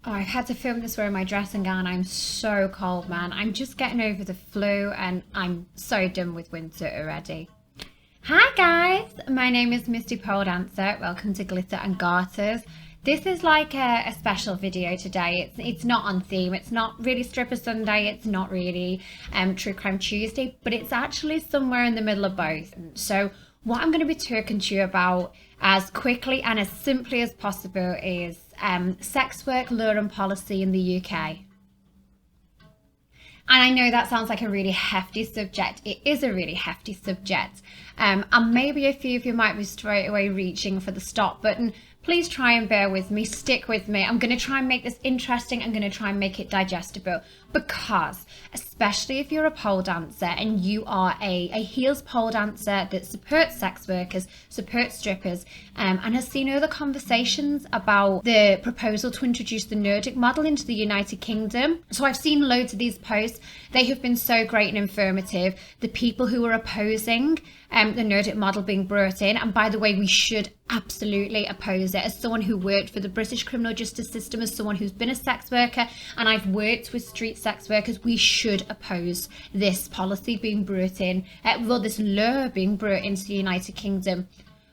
Oh, I've had to film this wearing my dressing gown. I'm so cold, man. I'm just getting over the flu and I'm so done with winter already. Hi guys, my name is Misty Pole Dancer. Welcome to Glitter and Garters. This is like a special video today. It's not on theme. It's not really Stripper Sunday. It's not really True Crime Tuesday, but it's actually somewhere in the middle of both. So what I'm going to be talking to you about as quickly and as simply as possible is sex work, law and policy in the UK. And I know that sounds like a really hefty subject. It is a really hefty subject. And maybe a few of you might be straight away reaching for the stop button. Please try and bear with me, stick with me. I'm going to try and make this interesting. I'm going to try and make it digestible because, especially if you're a pole dancer and you are a heels pole dancer that supports sex workers, supports strippers, and has seen other conversations about the proposal to introduce the Nordic model into the United Kingdom. So I've seen loads of these posts. They have been so great and informative. The people who are opposing the Nordic model being brought in, and by the way, we should absolutely oppose it. As someone who worked for the British criminal justice system, as someone who's been a sex worker, and I've worked with street sex workers, we should oppose this policy being brought in, this law being brought into the United Kingdom.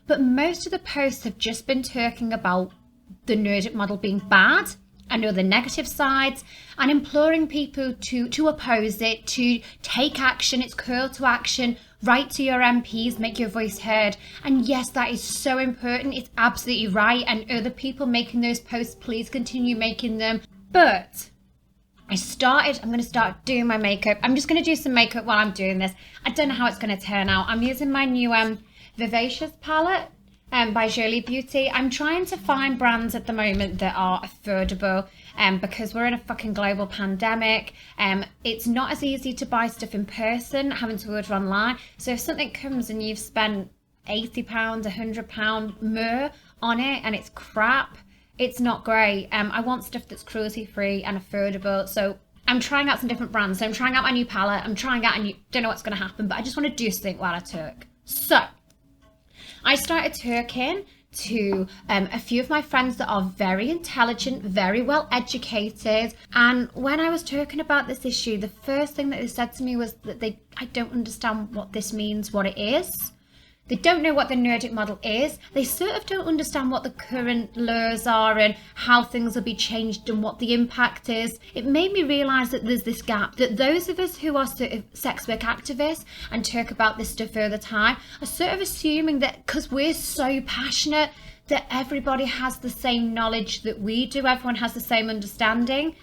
But most of the posts have just been talking about the Nordic model being bad. I know the negative sides, and imploring people to oppose it, to take action. It's call to action. Write to your MPs, make your voice heard. And yes, that is so important. It's absolutely right. And other people making those posts, please continue making them. But I'm going to start doing my makeup. I'm just going to do some makeup while I'm doing this. I don't know how it's going to turn out. I'm using my new Vivacious palette by Jolie Beauty. I'm trying to find brands at the moment that are affordable because we're in a fucking global pandemic. It's not as easy to buy stuff in person, having to order online. So if something comes and you've spent £80, £100 more on it and it's crap, it's not great. I want stuff that's cruelty free and affordable. So I'm trying out some different brands. So I'm trying out my new palette. I'm trying out don't know what's going to happen, but I just want to do something while I talk. So I started talking to a few of my friends that are very intelligent, very well educated. And when I was talking about this issue, the first thing that they said to me was that I don't understand what this means, what it is. They don't know what the Nordic model is. They sort of don't understand what the current laws are and how things will be changed and what the impact is. It made me realise that there's this gap, that those of us who are sort of sex work activists and talk about this stuff all the time are sort of assuming that because we're so passionate that everybody has the same knowledge that we do, everyone has the same understanding.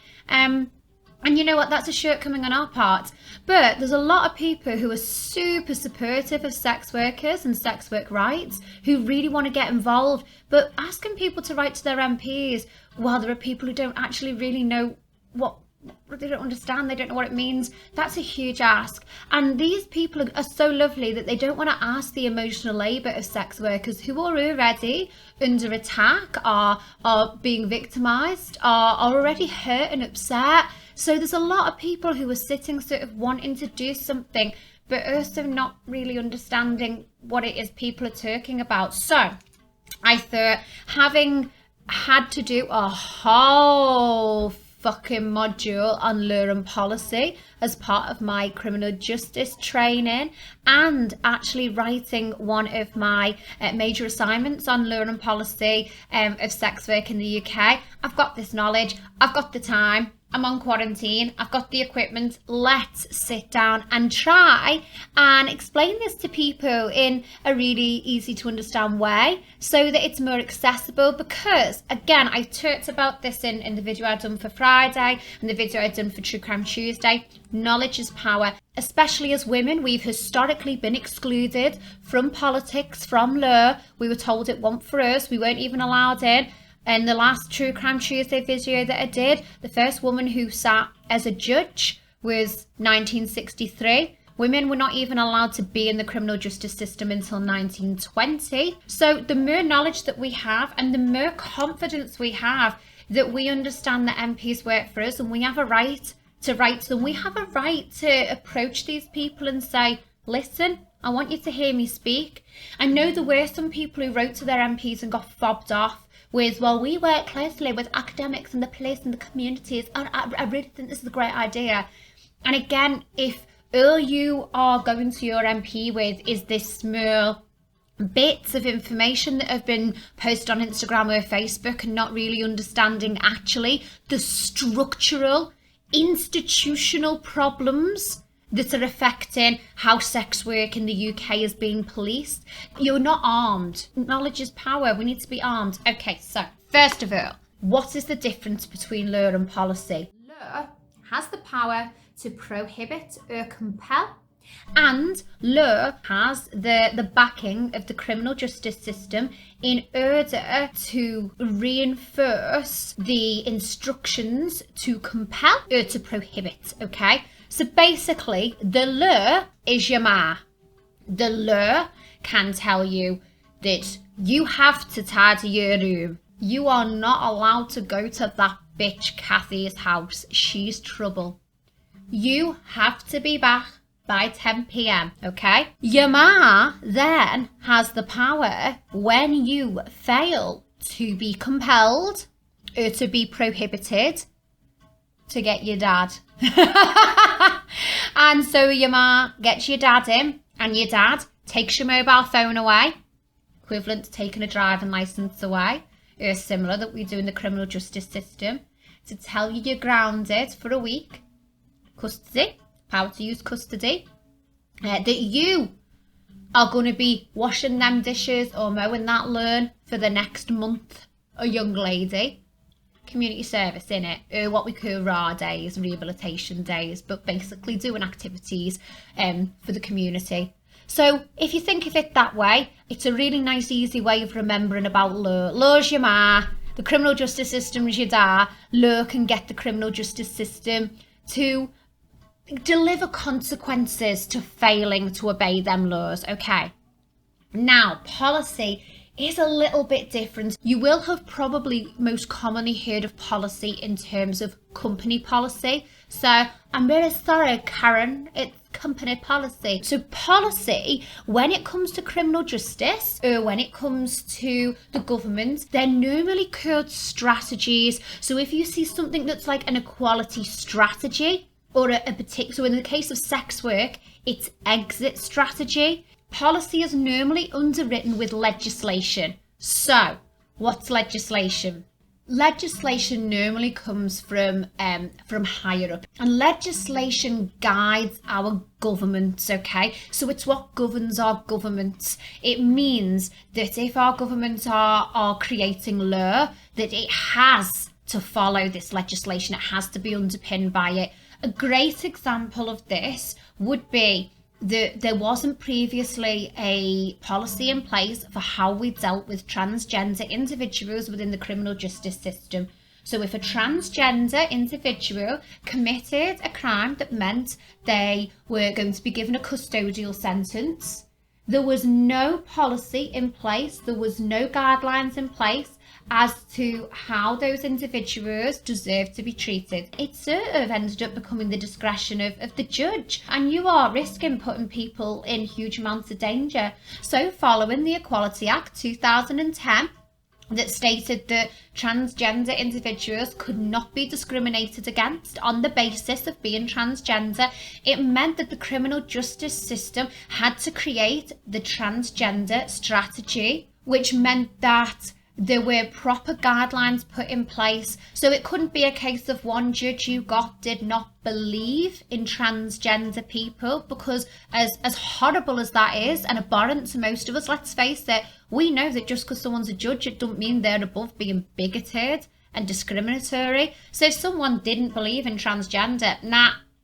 And you know what, that's a shortcoming on our part. But there's a lot of people who are super supportive of sex workers and sex work rights, who really want to get involved. But asking people to write to their MPs, while there are people who don't actually really know they don't understand, they don't know what it means, that's a huge ask. And these people are so lovely that they don't want to ask the emotional labour of sex workers who are already under attack, are being victimised, are already hurt and upset. So there's a lot of people who are sitting sort of wanting to do something, but also not really understanding what it is people are talking about. So I thought, having had to do a whole fucking module on law and policy as part of my criminal justice training, and actually writing one of my major assignments on law and policy of sex work in the UK, I've got this knowledge, I've got the time, I'm on quarantine, I've got the equipment. Let's sit down and try and explain this to people in a really easy to understand way so that it's more accessible. Because again, I talked about this in the video I'd done for Friday and the video I'd done for True Crime Tuesday. Knowledge is power. Especially as women, we've historically been excluded from politics, from law. We were told it wasn't for us. We weren't even allowed in. In the last True Crime Tuesday video that I did, the first woman who sat as a judge was 1963. Women were not even allowed to be in the criminal justice system until 1920. So the more knowledge that we have and the more confidence we have that we understand that MPs work for us and we have a right to write to them, we have a right to approach these people and say, listen, I want you to hear me speak. I know there were some people who wrote to their MPs and got fobbed off with, well, we work closely with academics and the police and the communities. I really think this is a great idea. And again, if all you are going to your MP with is this small bits of information that have been posted on Instagram or Facebook and not really understanding actually the structural, institutional problems that are affecting how sex work in the UK is being policed, you're not armed. Knowledge is power. We need to be armed. Okay, so first of all, what is the difference between law and policy? Law has the power to prohibit or compel, and law has the backing of the criminal justice system in order to reinforce the instructions to compel or to prohibit, okay? So basically, the law is your ma. The law can tell you that you have to tidy your room. You are not allowed to go to that bitch Kathy's house. She's trouble. You have to be back by 10 p.m, okay? Your ma then has the power when you fail to be compelled or to be prohibited to get your dad. And so your ma gets your dad in, and your dad takes your mobile phone away, equivalent to taking a driving licence away, or similar that we do in the criminal justice system, to tell you you're grounded for a week. Custody, power to use custody, that you are going to be washing them dishes or mowing that lawn for the next month, a young lady. Community service in it, or what we call RAR days, rehabilitation days, but basically doing activities for the community. So if you think of it that way, it's a really nice, easy way of remembering about law. Law's your ma, the criminal justice system is your da. Law can get the criminal justice system to deliver consequences to failing to obey them laws, okay? Now, policy is a little bit different. You will have probably most commonly heard of policy in terms of company policy. So I'm really sorry, Karen, it's company policy. So policy, when it comes to criminal justice or when it comes to the government, they're normally called strategies. So if you see something that's like an equality strategy or a particular, so in the case of sex work, it's exit strategy. Policy is normally underwritten with legislation. So, what's legislation? Legislation normally comes from higher up, and legislation guides our governments, okay? So it's what governs our governments. It means that if our governments are creating law, that it has to follow this legislation. It has to be underpinned by it. A great example of this would be there wasn't previously a policy in place for how we dealt with transgender individuals within the criminal justice system. So if a transgender individual committed a crime that meant they were going to be given a custodial sentence, there was no policy in place, there was no guidelines in place as to how those individuals deserve to be treated. It sort of ended up becoming the discretion of the judge, and you are risking putting people in huge amounts of danger. So following the Equality Act 2010, that stated that transgender individuals could not be discriminated against on the basis of being transgender, it meant that the criminal justice system had to create the transgender strategy, which meant that there were proper guidelines put in place. So it couldn't be a case of one judge you got did not believe in transgender people, because as horrible as that is and abhorrent to most of us, let's face it, we know that just because someone's a judge, it doesn't mean they're above being bigoted and discriminatory. So if someone didn't believe in transgender,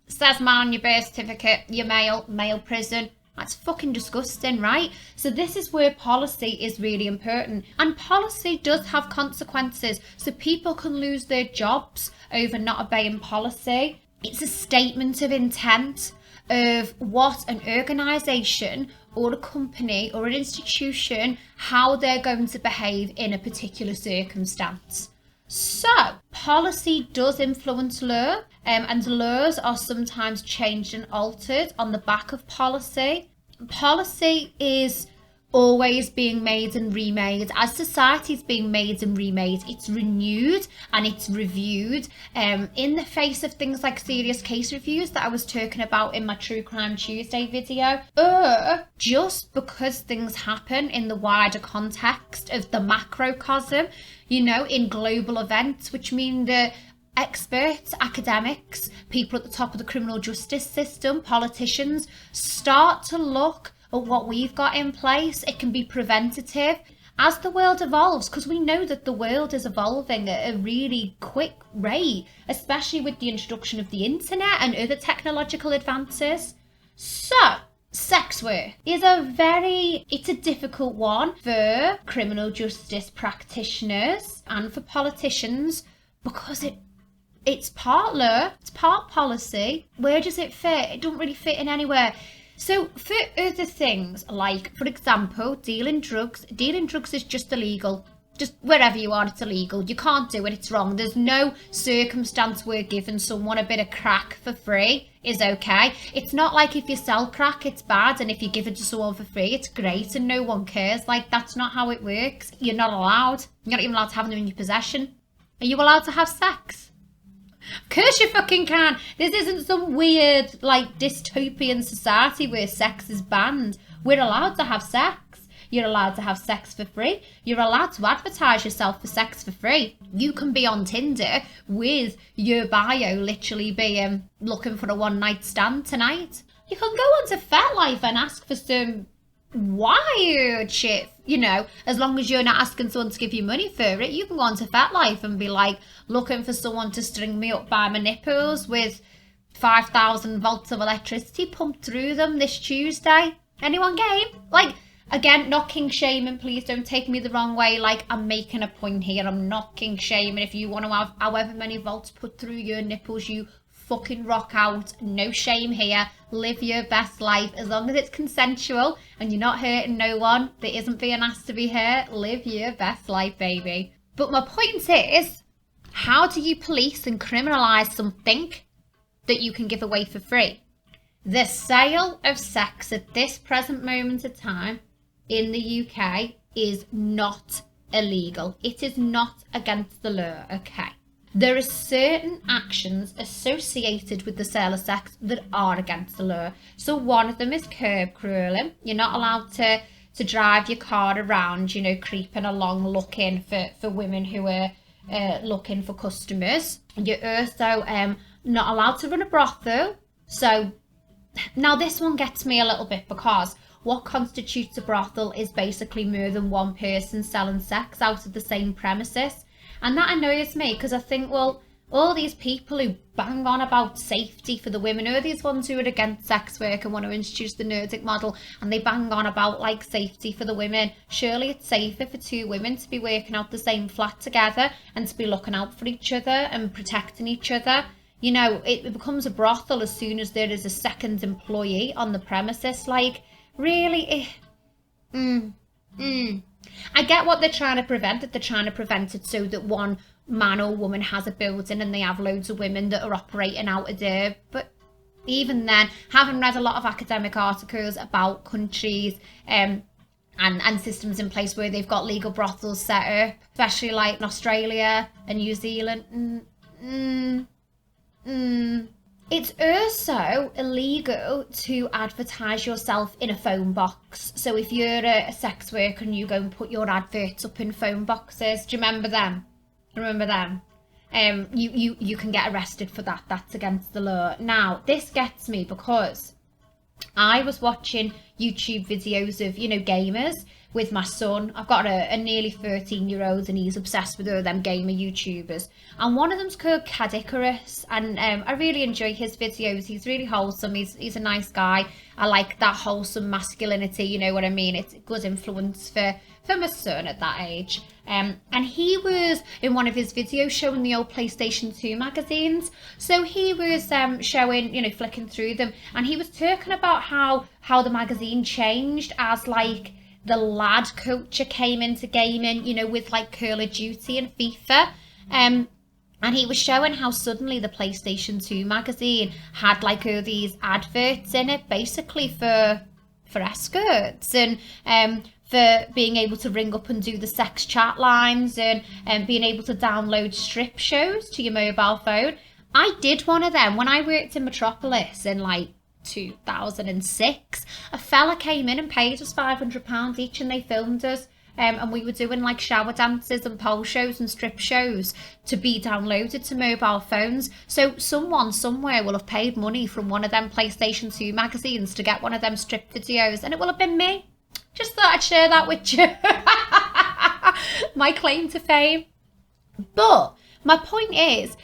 says man on your birth certificate, you're male prison. That's fucking disgusting, right? So this is where policy is really important. And policy does have consequences. So people can lose their jobs over not obeying policy. It's a statement of intent of what an organisation or a company or an institution, how they're going to behave in a particular circumstance. So, policy does influence law, and laws are sometimes changed and altered on the back of policy. Policy is always being made and remade. As society's being made and remade, it's renewed and it's reviewed in the face of things like serious case reviews that I was talking about in my True Crime Tuesday video. Just because things happen in the wider context of the macrocosm, you know, in global events, which mean the experts, academics, people at the top of the criminal justice system, politicians, start to look at what we've got in place. It can be preventative as the world evolves, because we know that the world is evolving at a really quick rate, especially with the introduction of the internet and other technological advances. So, sex work is it's a difficult one for criminal justice practitioners and for politicians, because it's part law, it's part policy. Where does it fit? It don't really fit in anywhere. So for other things, like, for example, dealing drugs is just illegal. Just wherever you are, it's illegal. You can't do it, it's wrong. There's no circumstance where giving someone a bit of crack for free is okay. It's not like if you sell crack, it's bad, and if you give it to someone for free, it's great and no one cares. Like, that's not how it works. You're not allowed. You're not even allowed to have them in your possession. Are you allowed to have sex? Of course you fucking can. This isn't some weird, like, dystopian society where sex is banned. We're allowed to have sex. You're allowed to have sex for free. You're allowed to advertise yourself for sex for free. You can be on Tinder with your bio literally being looking for a one-night stand tonight. You can go onto FetLife and ask for some wild shit, you know, as long as you're not asking someone to give you money for it. You can go onto FetLife and be like, looking for someone to string me up by my nipples with 5,000 volts of electricity pumped through them this Tuesday. Anyone game? Like, again, not king shaming, please don't take me the wrong way. Like, I'm making a point here. I'm not king shaming. If you want to have however many volts put through your nipples, you fucking rock out. No shame here. Live your best life. As long as it's consensual and you're not hurting no one that isn't being asked to be hurt, live your best life, baby. But my point is, how do you police and criminalise something that you can give away for free? The sale of sex at this present moment of time in the UK is not illegal. It is not against the law, okay? There are certain actions associated with the sale of sex that are against the law. So one of them is curb crawling. You're not allowed to drive your car around, you know, creeping along looking for women who are looking for customers. You're also not allowed to run a brothel. So now this one gets me a little bit, because what constitutes a brothel is basically more than one person selling sex out of the same premises. And that annoys me, because I think, well, all these people who bang on about safety for the women, are these ones who are against sex work and want to introduce the Nordic model, and they bang on about, like, safety for the women. Surely it's safer for two women to be working out the same flat together and to be looking out for each other and protecting each other. You know, it becomes a brothel as soon as there is a second employee on the premises. Like, really? I get what they're trying to prevent, that they're trying to prevent it so that one man or woman has a building and they have loads of women that are operating out of there. But even then, having read a lot of academic articles about countries and systems in place where they've got legal brothels set up, especially like in Australia and New Zealand, it's also illegal to advertise yourself in a phone box. So if you're a sex worker and you go and put your adverts up in phone boxes, do you remember them? You can get arrested for that. That's against the law. Now, this gets me because I was watching YouTube videos of, you know, gamers with my son. I've got a nearly 13-year-old and he's obsessed with all them gamer YouTubers. And one of them's called Cadicarus, and I really enjoy his videos. He's really wholesome. He's a nice guy. I like that wholesome masculinity, you know what I mean? It's a good influence for my son at that age. And he was, in one of his videos, showing the old PlayStation 2 magazines. So he was showing, you know, flicking through them, and he was talking about how the magazine changed as, like, the lad culture came into gaming, you know, with like Call of Duty and FIFA. And he was showing how suddenly the PlayStation 2 magazine had like all these adverts in it, basically for escorts and for being able to ring up and do the sex chat lines and being able to download strip shows to your mobile phone. I did one of them when I worked in Metropolis in like 2006. A fella came in and paid us £500 each and they filmed us. And we were doing like shower dances and pole shows and strip shows to be downloaded to mobile phones. So someone somewhere will have paid money from one of them PlayStation 2 magazines to get one of them strip videos, and it will have been me. Just thought I'd share that with you. My claim to fame. But my point is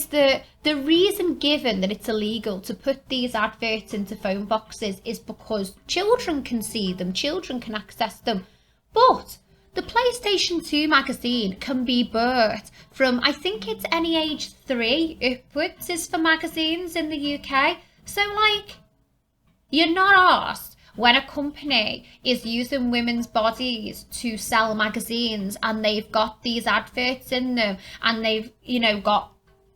that the reason given that it's illegal to put these adverts into phone boxes is because children can see them, children can access them. But the PlayStation 2 magazine can be bought from, I think it's any age 3 upwards is for magazines in the UK. So like, you're not asked when a company is using women's bodies to sell magazines and they've got these adverts in them and they've, you know, got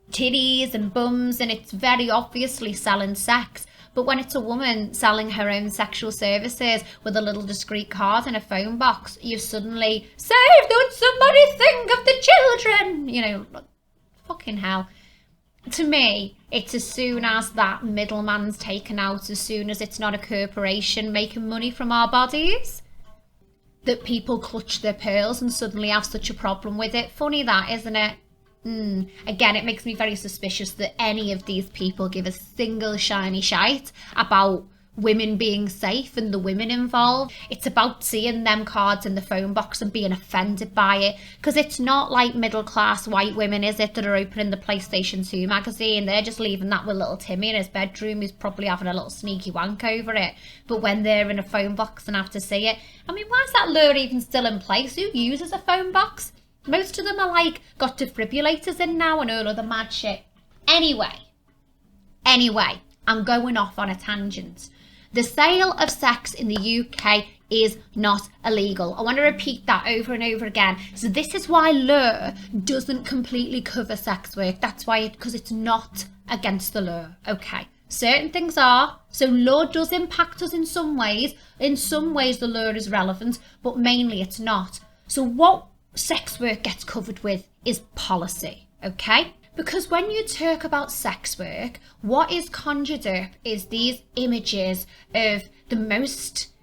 titties and bums and it's very obviously selling sex. But when it's a woman selling her own sexual services with a little discreet card in a phone box, you suddenly say, don't somebody think of the children? You know, fucking hell. To me, it's as soon as that middleman's taken out, as soon as it's not a corporation making money from our bodies, that people clutch their pearls and suddenly have such a problem with it. Funny that, isn't it? Again, it makes me very suspicious that any of these people give a single shiny shite about women being safe and the women involved. It's about seeing them cards in the phone box and being offended by it, because it's not like middle class white women, is it, that are opening the PlayStation 2 magazine. They're just leaving that with little Timmy in his bedroom who's probably having a little sneaky wank over it. But when they're in a phone box and have to see it, I mean, why is that lure even still in place? Who uses a phone box? Most of them are like got defibrillators in now and all other mad shit. Anyway, I'm going off on a tangent. The sale of sex in the UK is not illegal. I want to repeat that over and over again. So this is why law doesn't completely cover sex work. That's why, because it's not against the law. Okay. Certain things are. So law does impact us in some ways. In some ways the law is relevant, but mainly it's not. So what sex work gets covered with is policy. Okay? Because when you talk about sex work, what is conjured up is these images of the most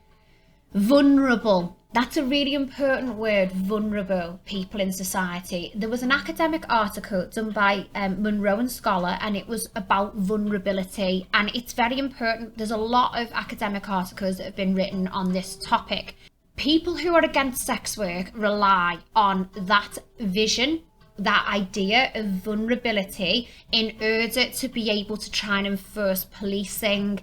vulnerable, that's a really important word, vulnerable people in society. There was an academic article done by Monroe and Scholar, and it was about vulnerability, and it's very important. There's a lot of academic articles that have been written on this topic. People who are against sex work rely on that vision, that idea of vulnerability, in order to be able to try and enforce policing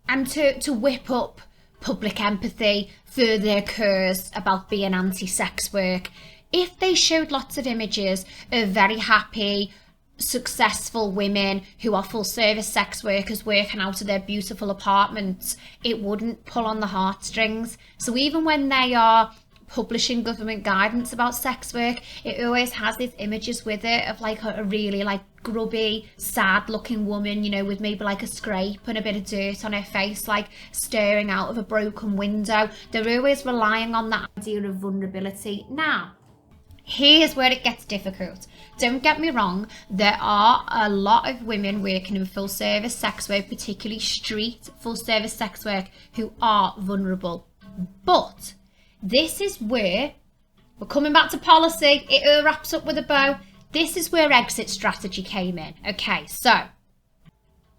and to whip up public empathy for their cause about being anti-sex work. If they showed lots of images of very happy, successful women who are full service sex workers working out of their beautiful apartments, it wouldn't pull on the heartstrings. So even when they are publishing government guidance about sex work, it always has these images with it of like a really like grubby, sad looking woman, you know, with maybe like a scrape and a bit of dirt on her face, like staring out of a broken window. They're always relying on that idea of vulnerability. Now, here's where it gets difficult. Don't get me wrong, there are a lot of women working in full service sex work, particularly street full service sex work, who are vulnerable. But this is where, we're coming back to policy, it all wraps up with a bow. This is where exit strategy came in. Okay, so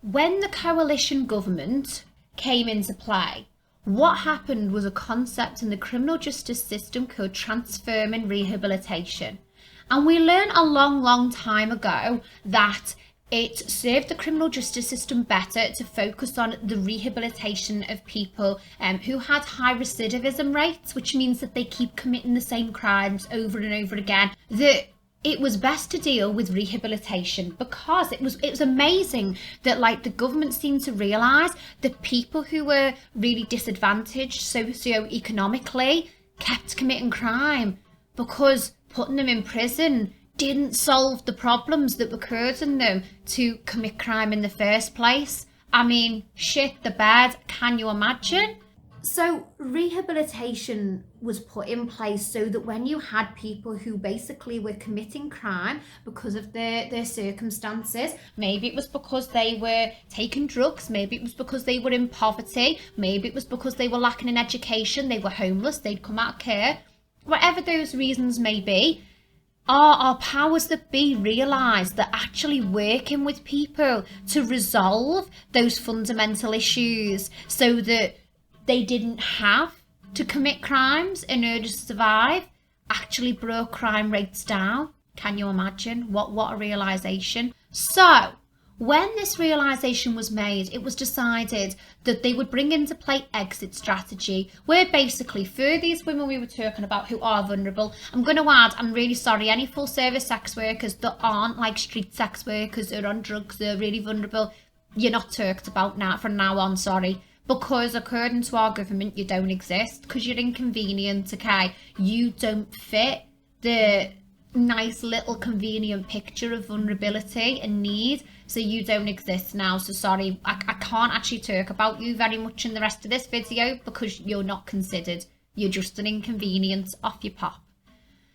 when the coalition government came into play, what happened was a concept in the criminal justice system called transforming rehabilitation. And we learned a long time ago that it served the criminal justice system better to focus on the rehabilitation of people who had high recidivism rates, which means that they keep committing the same crimes over and over again. That it was best to deal with rehabilitation, because it was amazing that like the government seemed to realise that people who were really disadvantaged socio-economically kept committing crime, because putting them in prison didn't solve the problems that were causing them to commit crime in the first place. I mean, shit the bed, can you imagine? So rehabilitation was put in place so that when you had people who basically were committing crime because of their circumstances, maybe it was because they were taking drugs, maybe it was because they were in poverty, maybe it was because they were lacking in education, they were homeless, they'd come out of care, whatever those reasons may be, our powers that be realised that actually working with people to resolve those fundamental issues so that they didn't have to commit crimes in order to survive actually brought crime rates down. Can you imagine? What a realisation. So, when this realisation was made, it was decided that they would bring into play exit strategy, where basically for these women we were talking about who are vulnerable, I'm going to add, I'm really sorry, any full service sex workers that aren't like street sex workers or on drugs, they're really vulnerable, you're not talked about now from now on, sorry. Because according to our government, you don't exist, because you're inconvenient, okay? You don't fit the nice little convenient picture of vulnerability and need, so you don't exist now. So sorry, I can't actually talk about you very much in the rest of this video because you're not considered. You're just an inconvenience off your pop.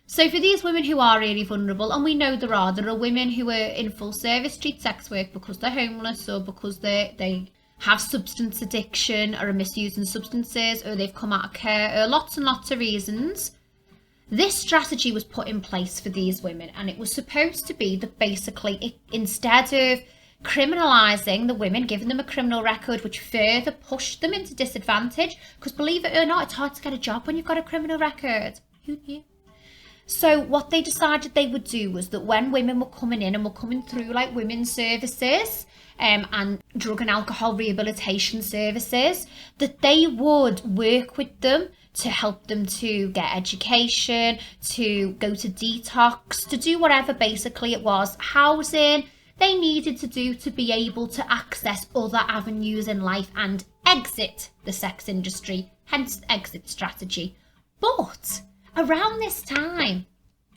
So for these women who are really vulnerable, and we know there are women who are in full service street sex work because they're homeless or because they have substance addiction or are misusing substances or they've come out of care or lots and lots of reasons. This strategy was put in place for these women, and it was supposed to be that basically instead of criminalising the women, giving them a criminal record which further pushed them into disadvantage, because believe it or not, it's hard to get a job when you've got a criminal record. Who knew? So what they decided they would do was that when women were coming in and were coming through like women's services and drug and alcohol rehabilitation services, that they would work with them to help them to get education, to go to detox, to do whatever basically it was, housing, they needed to do to be able to access other avenues in life and exit the sex industry, hence exit strategy. But around this time,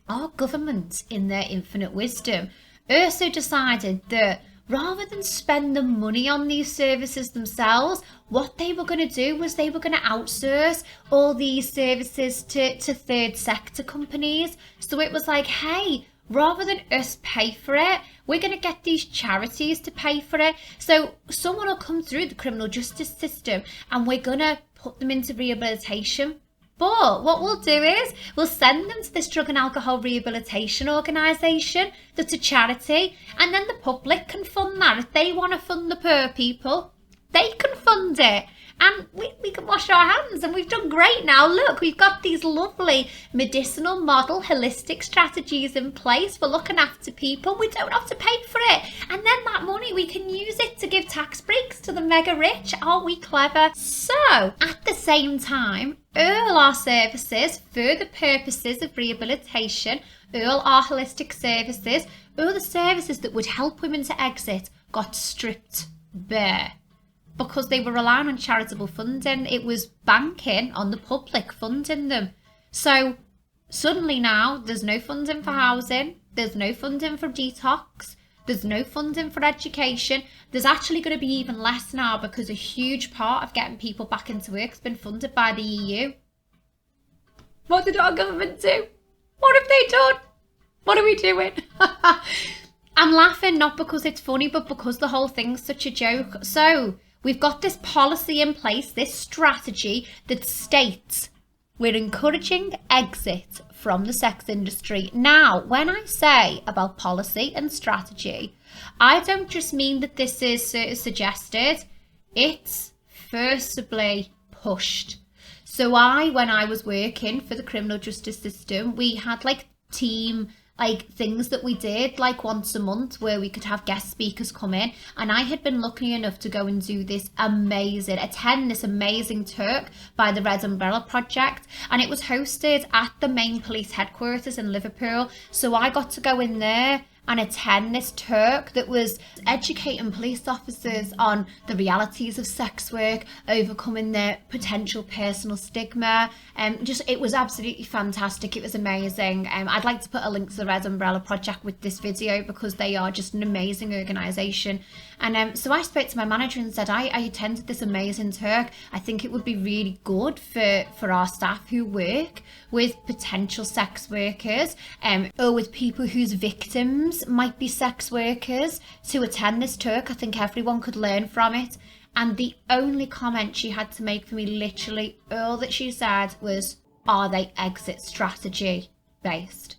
our government, in their infinite wisdom, also decided that rather than spend the money on these services themselves, what they were going to do was they were going to outsource all these services to third sector companies. So it was like, hey, rather than us pay for it, we're going to get these charities to pay for it. So someone will come through the criminal justice system and we're going to put them into rehabilitation. But what we'll do is we'll send them to this drug and alcohol rehabilitation organisation that's a charity, and then the public can fund that. If they want to fund the poor people, they can fund it. And we can wash our hands, and we've done great now. Look, we've got these lovely medicinal model holistic strategies in place for looking after people. We don't have to pay for it. And then that money, we can use it to give tax breaks to the mega rich. Aren't we clever? So, at the same time, all our services for the purposes of rehabilitation, all our holistic services, all the services that would help women to exit got stripped bare. Because they were relying on charitable funding, it was banking on the public funding them. So suddenly now there's no funding for housing, there's no funding for detox, there's no funding for education. There's actually going to be even less now because a huge part of getting people back into work has been funded by the EU. What did our government do? What have they done? What are we doing? I'm laughing not because it's funny, but because the whole thing's such a joke. So we've got this policy in place, this strategy that states we're encouraging exit from the sex industry. Now, when I say about policy and strategy, I don't just mean that this is suggested, it's forcibly pushed. So when I was working for the criminal justice system, we had team things that we did once a month where we could have guest speakers come in, and I had been lucky enough to go and do attend this amazing talk by the Red Umbrella Project, and it was hosted at the main police headquarters in Liverpool. So I got to go in there and attend this talk that was educating police officers on the realities of sex work, overcoming their potential personal stigma. It was absolutely fantastic. It was amazing. I'd like to put a link to the Red Umbrella Project with this video because they are just an amazing organisation. And so I spoke to my manager and said, I attended this amazing talk. I think it would be really good for our staff who work with potential sex workers or with people whose victims might be sex workers to attend this talk. I think everyone could learn from it. And the only comment she had to make for me, literally all that she said was, are they exit strategy based?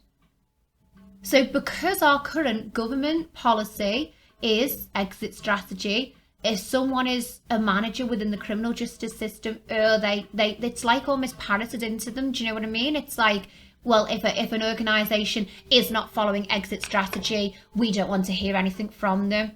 So because our current government policy is exit strategy, if someone is a manager within the criminal justice system, it's like almost parroted into them. Do you know what I mean? It's like, well, if an organisation is not following exit strategy, we don't want to hear anything from them.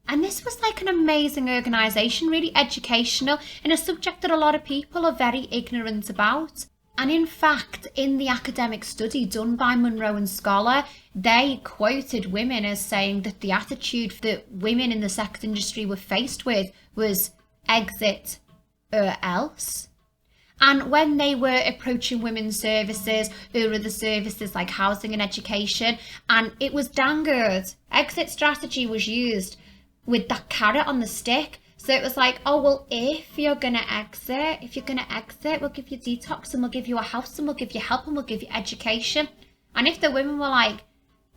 And this was like an amazing organisation, really educational, in a subject that a lot of people are very ignorant about. And in fact, in the academic study done by Munro and Scholar, they quoted women as saying that the attitude that women in the sex industry were faced with was exit or else. And when they were approaching women's services or other services like housing and education, and it was dangled, exit strategy was used with that carrot on the stick. So it was like, oh, well, if you're going to exit, we'll give you detox and we'll give you a house and we'll give you help and we'll give you education. And if the women were like,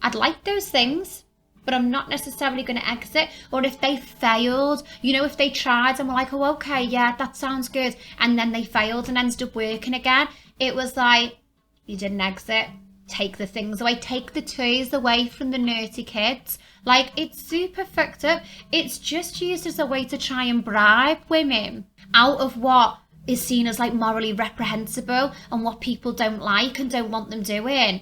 I'd like those things, but I'm not necessarily going to exit. Or if they failed, if they tried and were like, oh, okay, yeah, that sounds good. And then they failed and ended up working again. It was like, you didn't exit. Take the things away. Take the toys away from the naughty kids. Like, it's super fucked up. It's just used as a way to try and bribe women out of what is seen as like morally reprehensible and what people don't like and don't want them doing.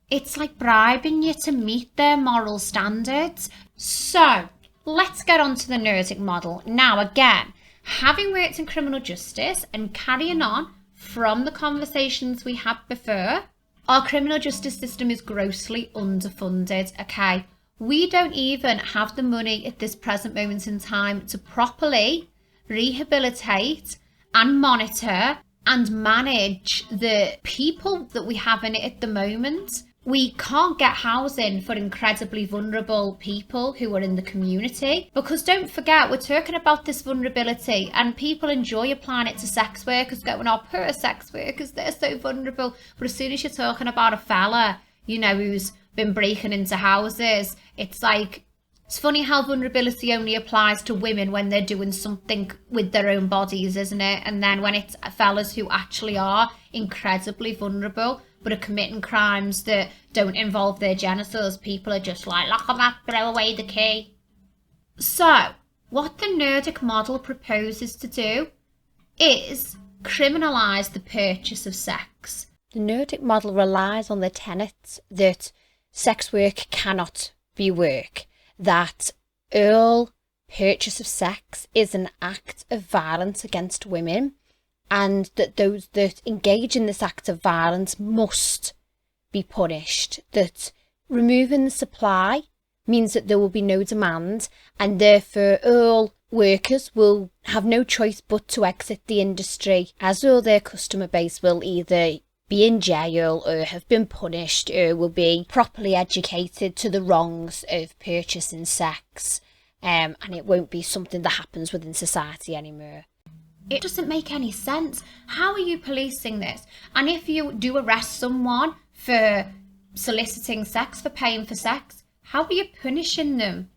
It's like bribing you to meet their moral standards. So let's get on to the Nordic model. Now, again, having worked in criminal justice and carrying on from the conversations we had before, our criminal justice system is grossly underfunded, okay? We don't even have the money at this present moment in time to properly rehabilitate and monitor and manage the people that we have in it at the moment. We can't get housing for incredibly vulnerable people who are in the community, because don't forget, we're talking about this vulnerability and people enjoy applying it to sex workers, going, oh, poor sex workers, they're so vulnerable. But as soon as you're talking about a fella, who's been breaking into houses, it's like, it's funny how vulnerability only applies to women when they're doing something with their own bodies, isn't it? And then when it's fellas who actually are incredibly vulnerable but are committing crimes that don't involve their genitals, people are just like, lock them up, throw away the key. So, what the Nordic model proposes to do is criminalise the purchase of sex. The Nordic model relies on the tenet that sex work cannot be work, that all purchase of sex is an act of violence against women, and that those that engage in this act of violence must be punished, that removing the supply means that there will be no demand, and therefore all workers will have no choice but to exit the industry, as all their customer base will either be in jail or have been punished or will be properly educated to the wrongs of purchasing sex, and it won't be something that happens within society anymore. It doesn't make any sense. How are you policing this? And if you do arrest someone for soliciting sex, for paying for sex, how are you punishing them?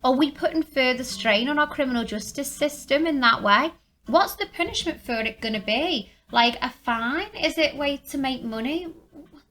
Are we putting further strain on our criminal justice system in that way? What's the punishment for it going to be? Like a fine? Is it a way to make money?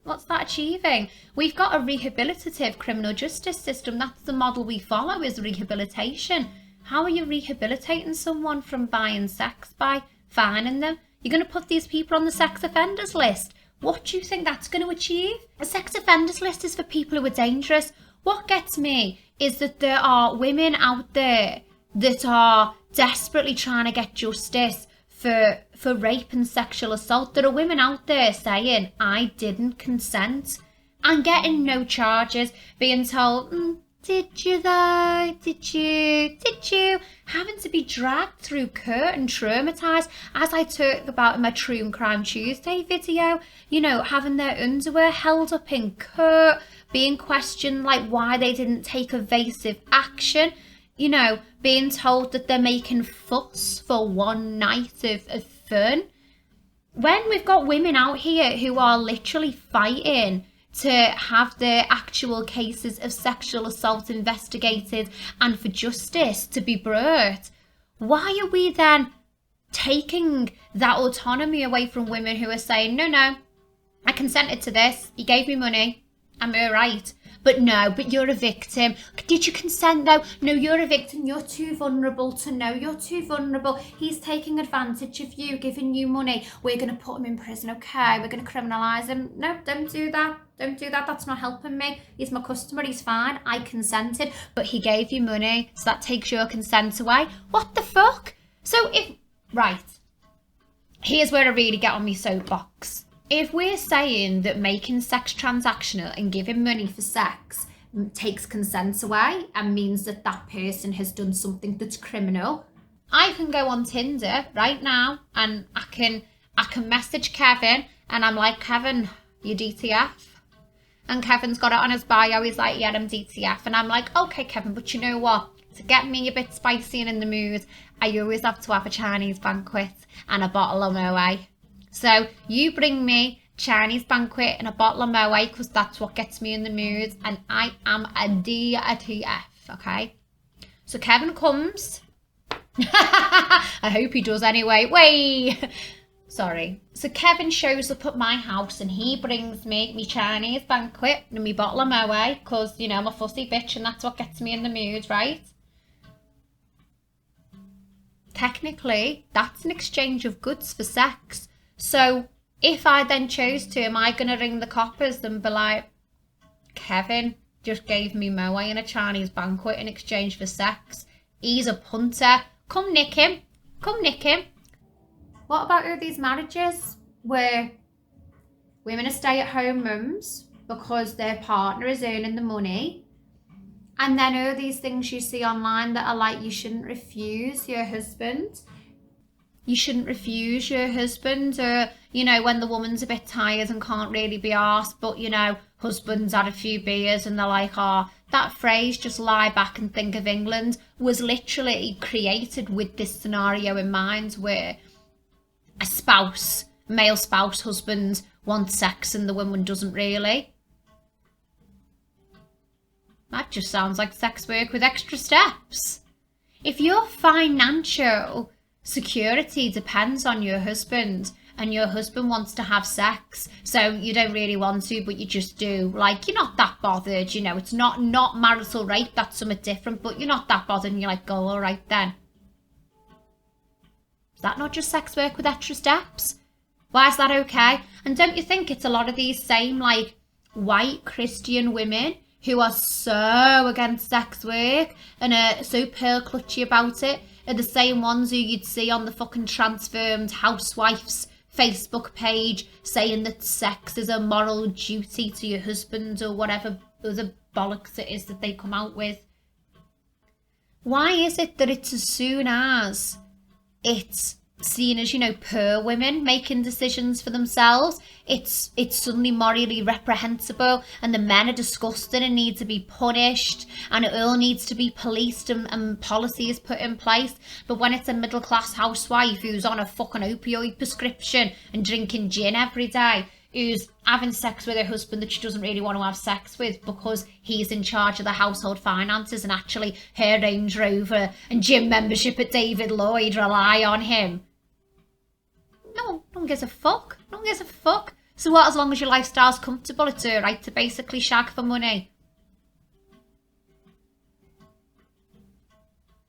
What's that achieving? We've got a rehabilitative criminal justice system. That's the model we follow, is rehabilitation. How are you rehabilitating someone from buying sex? By fining them? You're going to put these people on the sex offenders list. What do you think that's going to achieve? A sex offenders list is for people who are dangerous. What gets me is that there are women out there that are desperately trying to get justice for rape and sexual assault. There are women out there saying, I didn't consent. and getting no charges, being told, did you though? Did you? Having to be dragged through court and traumatised, as I talk about in my True and Crime Tuesday video, you know, having their underwear held up in court, being questioned like why they didn't take evasive action, you know, being told that they're making fuss for one night of fun. When we've got women out here who are literally fighting to have their actual cases of sexual assault investigated and for justice to be brought, why are we then taking that autonomy away from women who are saying, no, I consented to this, he gave me money, I'm all right. But no, but you're a victim. Did you consent though? No, you're a victim. You're too vulnerable to know. You're too vulnerable. He's taking advantage of you, giving you money. We're going to put him in prison, okay? We're going to criminalise him. No, don't do that. Don't do that. That's not helping me. He's my customer. He's fine. I consented. But he gave you money, so that takes your consent away. What the fuck? So right. Here's where I really get on my soapbox. If we're saying that making sex transactional and giving money for sex takes consent away and means that that person has done something that's criminal, I can go on Tinder right now and I can message Kevin and I'm like, Kevin, you DTF? And Kevin's got it on his bio, he's like, yeah, I'm DTF. And I'm like, okay, Kevin, but you know what? To get me a bit spicy and in the mood, I always have to have a Chinese banquet and a bottle of Moët. So you bring me Chinese banquet and a bottle of Moët because that's what gets me in the mood, and I am a DTF, okay? So Kevin comes. I hope he does anyway. Wait. Sorry. So Kevin shows up at my house and he brings me Chinese banquet and me bottle of Moët because, you know, I'm a fussy bitch and that's what gets me in the mood, right? Technically, that's an exchange of goods for sex. So if I then chose to, am I going to ring the coppers and be like, Kevin just gave me Moët and a Chinese banquet in exchange for sex. He's a punter. Come nick him. Come nick him. What about all these marriages where women are stay-at-home mums because their partner is earning the money, and then all these things you see online that are like, you shouldn't refuse your husband. You shouldn't refuse your husband, or, you know, when the woman's a bit tired and can't really be arsed, but, you know, husband's had a few beers and they're like, oh, that phrase, just lie back and think of England, was literally created with this scenario in mind where a spouse, male spouse, husband, wants sex and the woman doesn't really. That just sounds like sex work with extra steps. If your financial security depends on your husband and your husband wants to have sex, so you don't really want to but you just do, like, you're not that bothered, you know, it's not marital rape, that's something different, but you're not that bothered and you're like, go, all right then. Is that not just sex work with extra steps? Why is that okay? And don't you think it's a lot of these same, like, white Christian women who are so against sex work and are so pearl clutchy about it are the same ones who you'd see on the fucking transformed housewife's Facebook page saying that sex is a moral duty to your husband or whatever other bollocks it is that they come out with. Why is it that it's as soon as it's seen as, you know, poor women making decisions for themselves, it's suddenly morally reprehensible and the men are disgusting and need to be punished and it all needs to be policed and policies put in place? But when it's a middle class housewife who's on a fucking opioid prescription and drinking gin every day, who's having sex with her husband that she doesn't really want to have sex with because he's in charge of the household finances and actually her Range Rover and gym membership at David Lloyd rely on him, no one gives a fuck. No one gives a fuck. So what, as long as your lifestyle's comfortable, it's alright to basically shag for money?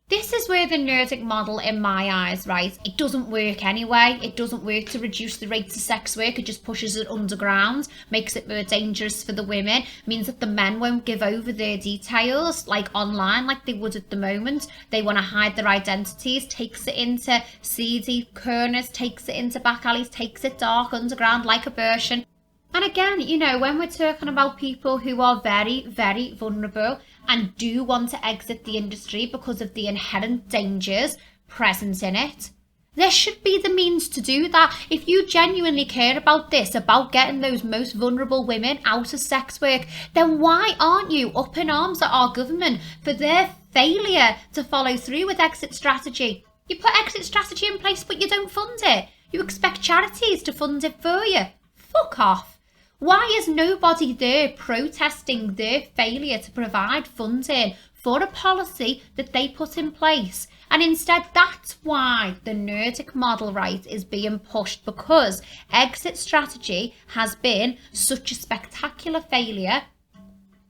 This is where the Nordic model, in my eyes, right, it doesn't work anyway. It doesn't work to reduce the rates of sex work. It just pushes it underground, makes it more dangerous for the women, means that the men won't give over their details, like online, like they would at the moment. They want to hide their identities, takes it into seedy corners, takes it into back alleys, takes it dark underground like abortion. And again, you know, when we're talking about people who are very, very vulnerable and do want to exit the industry because of the inherent dangers present in it, there should be the means to do that. If you genuinely care about this, about getting those most vulnerable women out of sex work, then why aren't you up in arms at our government for their failure to follow through with exit strategy? You put exit strategy in place, but you don't fund it. You expect charities to fund it for you. Fuck off. Why is nobody there protesting their failure to provide funding for a policy that they put in place? And instead, that's why the Nordic model, right, is being pushed, because exit strategy has been such a spectacular failure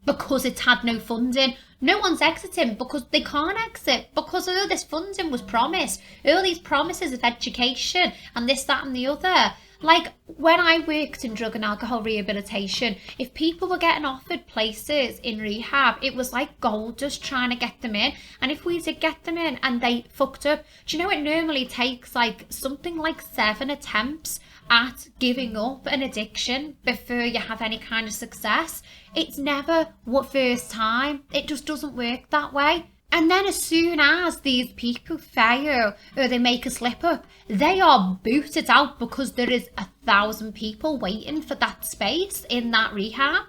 because it's had no funding. No one's exiting because they can't exit, because all this funding was promised, all these promises of education and this, that and the other. Like, when I worked in drug and alcohol rehabilitation, if people were getting offered places in rehab, it was like gold dust trying to get them in. And if we did get them in and they fucked up, do you know it normally takes like something like 7 attempts at giving up an addiction before you have any kind of success? It's never what first time. It just doesn't work that way. And then as soon as these people fail or they make a slip up, they are booted out because there is 1,000 people waiting for that space in that rehab.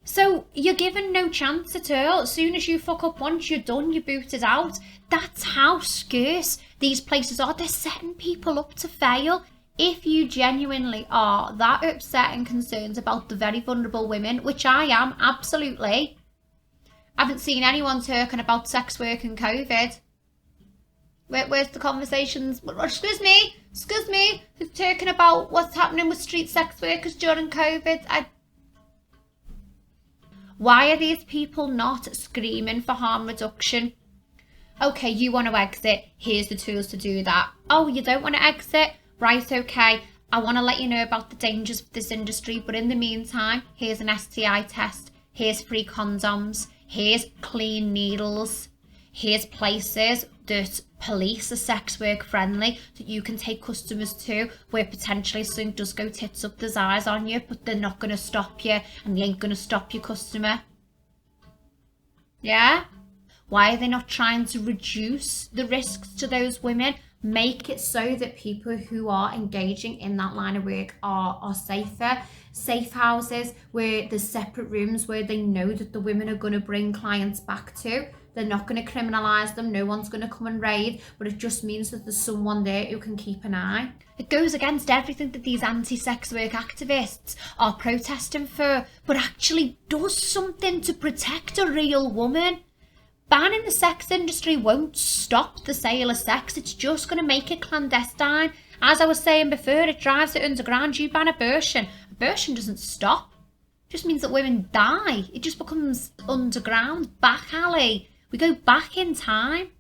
So you're given no chance at all. As soon as you fuck up once, you're done, you're booted out. That's how scarce these places are. They're setting people up to fail. If you genuinely are that upset and concerned about the very vulnerable women, which I am, absolutely, I haven't seen anyone talking about sex work and COVID. Where's the conversations? Excuse me, who's talking about what's happening with street sex workers during COVID? Why are these people not screaming for harm reduction? Okay, you want to exit, here's the tools to do that. Oh, you don't want to exit? Right, okay, I want to let you know about the dangers of this industry, but in the meantime, here's an STI test, here's free condoms, here's clean needles, here's places that police are sex work friendly that you can take customers to, where potentially something does go tits up, there's eyes on you, but they're not going to stop you and they ain't going to stop your customer. Yeah? Why are they not trying to reduce the risks to those women? Make it so that people who are engaging in that line of work are safer. Safe houses where there's separate rooms where they know that the women are going to bring clients back to. They're not going to criminalise them. No one's going to come and raid, but it just means that there's someone there who can keep an eye. It goes against everything that these anti-sex work activists are protesting for, but actually does something to protect a real woman. Banning the sex industry won't stop the sale of sex. It's just going to make it clandestine. As I was saying before, it drives it underground. You ban abortion. Abortion doesn't stop. It just means that women die. It just becomes underground, back alley. We go back in time.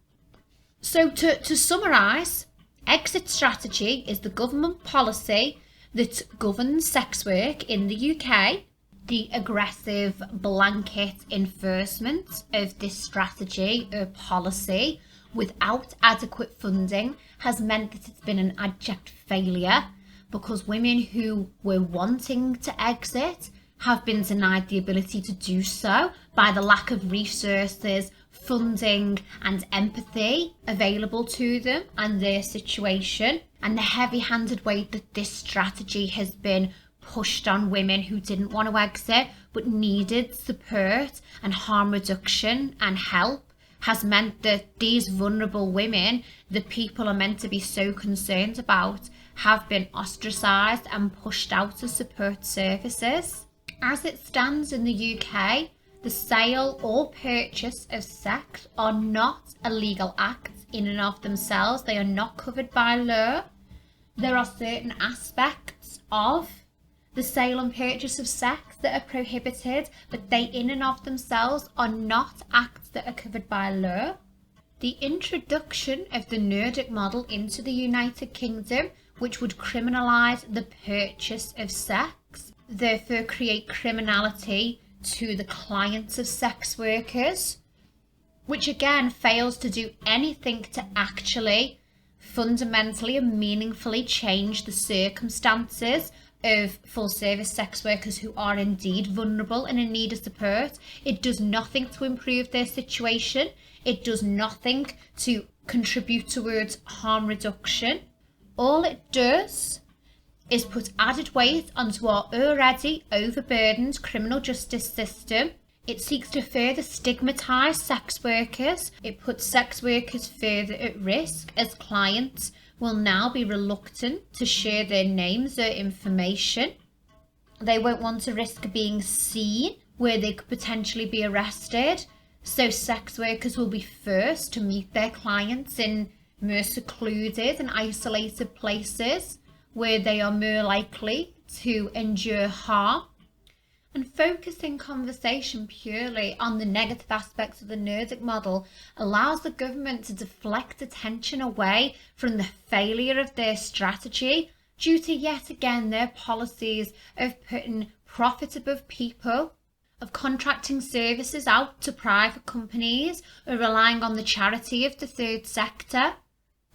So to summarise, exit strategy is the government policy that governs sex work in the UK. The aggressive blanket enforcement of this strategy or policy without adequate funding has meant that it's been an abject failure, because women who were wanting to exit have been denied the ability to do so by the lack of resources, funding and empathy available to them and their situation, and the heavy-handed way that this strategy has been pushed on women who didn't want to exit but needed support and harm reduction and help has meant that these vulnerable women that people are meant to be so concerned about have been ostracised and pushed out of support services. As it stands in the UK, the sale or purchase of sex are not illegal acts in and of themselves. They are not covered by law. There are certain aspects of the sale and purchase of sex that are prohibited, but they in and of themselves are not acts that are covered by law. The introduction of the Nordic model into the United Kingdom, which would criminalise the purchase of sex, therefore create criminality to the clients of sex workers, which again fails to do anything to actually fundamentally and meaningfully change the circumstances of full service sex workers who are indeed vulnerable and in need of support. It does nothing to improve their situation. It does nothing to contribute towards harm reduction. All it does is put added weight onto our already overburdened criminal justice system. It seeks to further stigmatise sex workers. It puts sex workers further at risk, as clients will now be reluctant to share their names or information. They won't want to risk being seen where they could potentially be arrested. So sex workers will be first to meet their clients in more secluded and isolated places where they are more likely to endure harm. And focusing conversation purely on the negative aspects of the Nordic model allows the government to deflect attention away from the failure of their strategy due to yet again their policies of putting profit above people, of contracting services out to private companies or relying on the charity of the third sector.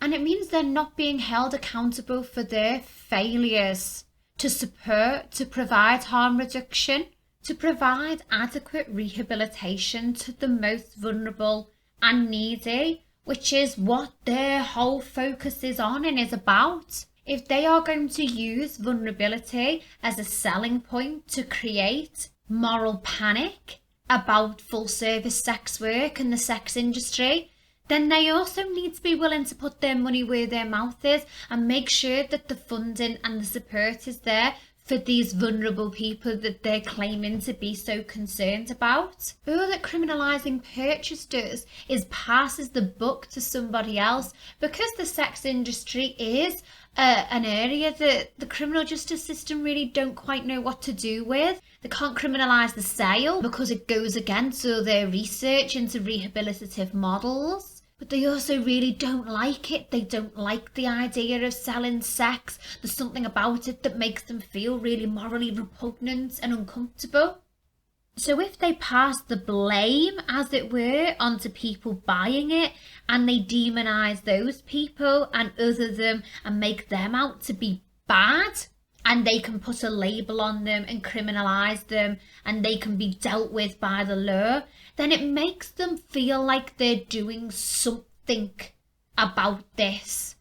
And it means they're not being held accountable for their failures to support, to provide harm reduction, to provide adequate rehabilitation to the most vulnerable and needy, which is what their whole focus is on and is about. If they are going to use vulnerability as a selling point to create moral panic about full service sex work and the sex industry, then they also need to be willing to put their money where their mouth is and make sure that the funding and the support is there for these vulnerable people that they're claiming to be so concerned about. All that criminalising purchase does is passes the buck to somebody else, because the sex industry is an area that the criminal justice system really don't quite know what to do with. They can't criminalise the sale because it goes against all their research into rehabilitative models. But they also really don't like it. They don't like the idea of selling sex. There's something about it that makes them feel really morally repugnant and uncomfortable. So if they pass the blame, as it were, onto people buying it, and they demonise those people and other them and make them out to be bad, and they can put a label on them and criminalise them, and they can be dealt with by the law, then it makes them feel like they're doing something about this.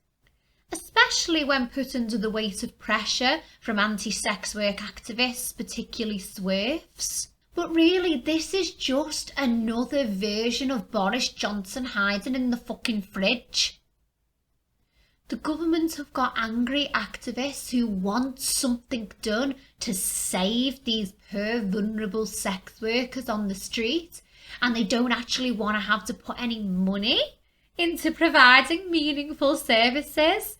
Especially when put under the weight of pressure from anti-sex work activists, particularly SWERFs. But really, this is just another version of Boris Johnson hiding in the fucking fridge. The government have got angry activists who want something done to save these poor vulnerable sex workers on the street, and they don't actually want to have to put any money into providing meaningful services.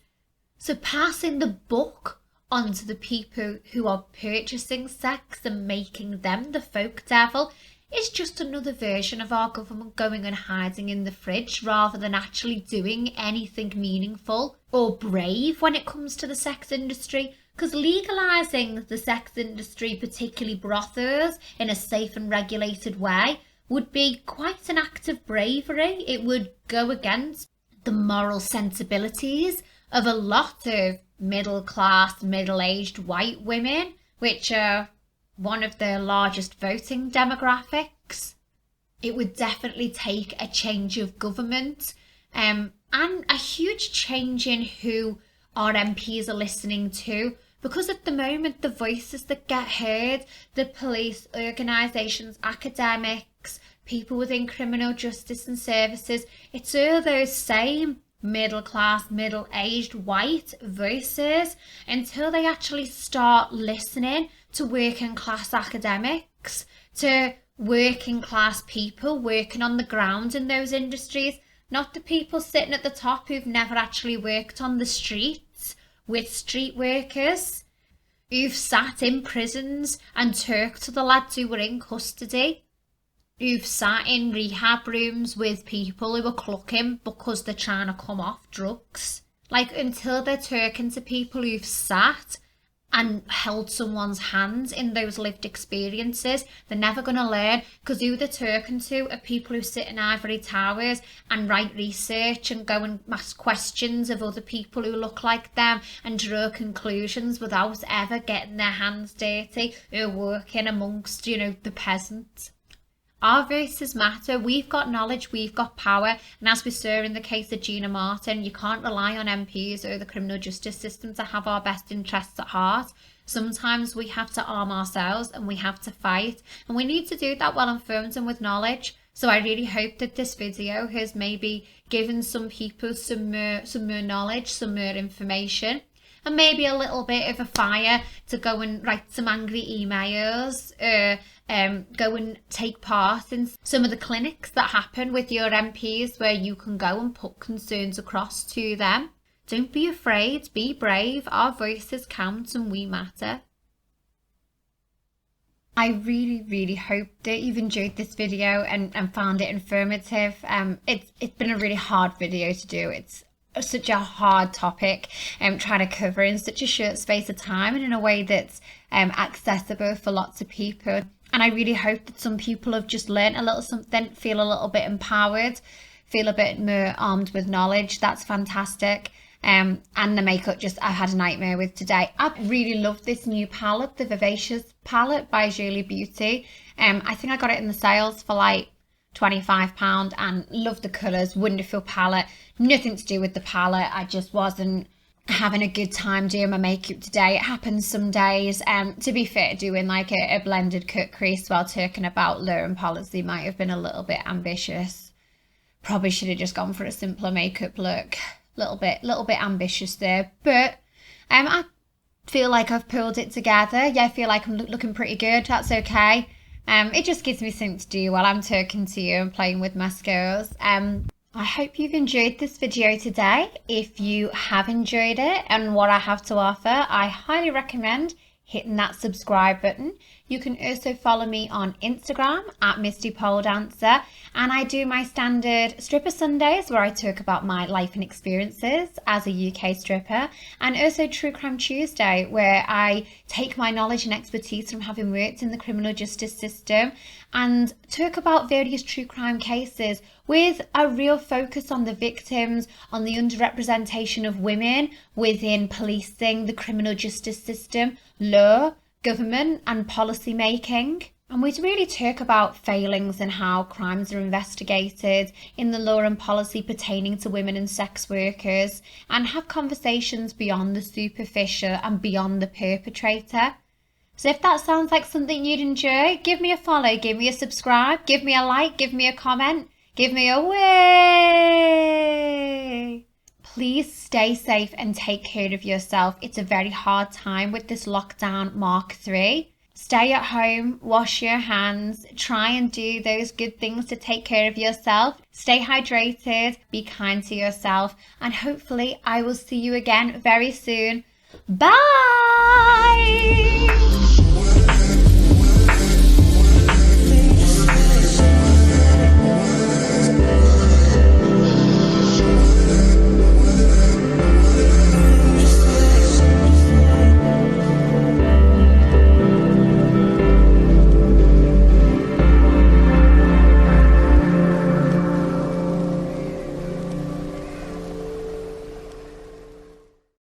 So passing the buck onto the people who are purchasing sex and making them the folk devil is just another version of our government going and hiding in the fridge rather than actually doing anything meaningful or brave when it comes to the sex industry. Because legalising the sex industry, particularly brothels, in a safe and regulated way would be quite an act of bravery. It would go against the moral sensibilities of a lot of middle-class, middle-aged white women, which are one of the largest voting demographics. It would definitely take a change of government and a huge change in who our MPs are listening to, because at the moment the voices that get heard, the police, organisations, academics, people within criminal justice and services, it's all those same middle-class, middle-aged white voices, until they actually start listening to working-class academics, to working-class people working on the ground in those industries, not the people sitting at the top who've never actually worked on the streets with street workers, who've sat in prisons and talked to the lads who were in custody, who've sat in rehab rooms with people who are clucking because they're trying to come off drugs. Like, until they're talking to people who've sat and held someone's hands in those lived experiences, they're never going to learn, because who they're talking to are people who sit in ivory towers and write research and go and ask questions of other people who look like them and draw conclusions without ever getting their hands dirty, who are working amongst, the peasants. Our voices matter. We've got knowledge, we've got power, and as we saw in the case of Gina Martin, you can't rely on MPs or the criminal justice system to have our best interests at heart. Sometimes we have to arm ourselves and we have to fight, and we need to do that well informed and with knowledge. So I really hope that this video has maybe given some people some more knowledge, some more information, and maybe a little bit of a fire to go and write some angry emails, go and take part in some of the clinics that happen with your MPs where you can go and put concerns across to them. Don't be afraid, be brave, our voices count and we matter. I really hope that you've enjoyed this video and found it informative. It's been a really hard video to do. It's such a hard topic trying to cover in such a short space of time and in a way that's accessible for lots of people. And I really hope that some people have just learned a little something, feel a little bit empowered, feel a bit more armed with knowledge. That's fantastic. And the makeup I've had a nightmare with today. I really love this new palette, the Vivacious palette by Jolie Beauty. I think I got it in the sales for like £25 and love the colours, wonderful palette. Nothing to do with the palette, I just wasn't having a good time doing my makeup today. It happens some days. To be fair, doing like a blended cut crease while talking about law and policy might have been a little bit ambitious. Probably should have just gone for a simpler makeup look. Little bit ambitious there, but I feel like I've pulled it together. Yeah, I feel like I'm looking pretty good. That's okay. It just gives me something to do while I'm talking to you and playing with mascaras. I hope you've enjoyed this video today. If you have enjoyed it and what I have to offer, I highly recommend hitting that subscribe button. You can also follow me on Instagram at Misty Pole Dancer, and I do my standard stripper Sundays where I talk about my life and experiences as a UK stripper, and also True Crime Tuesday where I take my knowledge and expertise from having worked in the criminal justice system and talk about various true crime cases with a real focus on the victims, on the underrepresentation of women within policing, the criminal justice system, law, government and policy making. And we'd really talk about failings and how crimes are investigated in the law and policy pertaining to women and sex workers, and have conversations beyond the superficial and beyond the perpetrator. So if that sounds like something you'd enjoy, give me a follow, give me a subscribe, give me a like, give me a comment, give me a way. Please stay safe and take care of yourself. It's a very hard time with this lockdown Mark 3. Stay at home, wash your hands, try and do those good things to take care of yourself. Stay hydrated, be kind to yourself, and hopefully I will see you again very soon. Bye!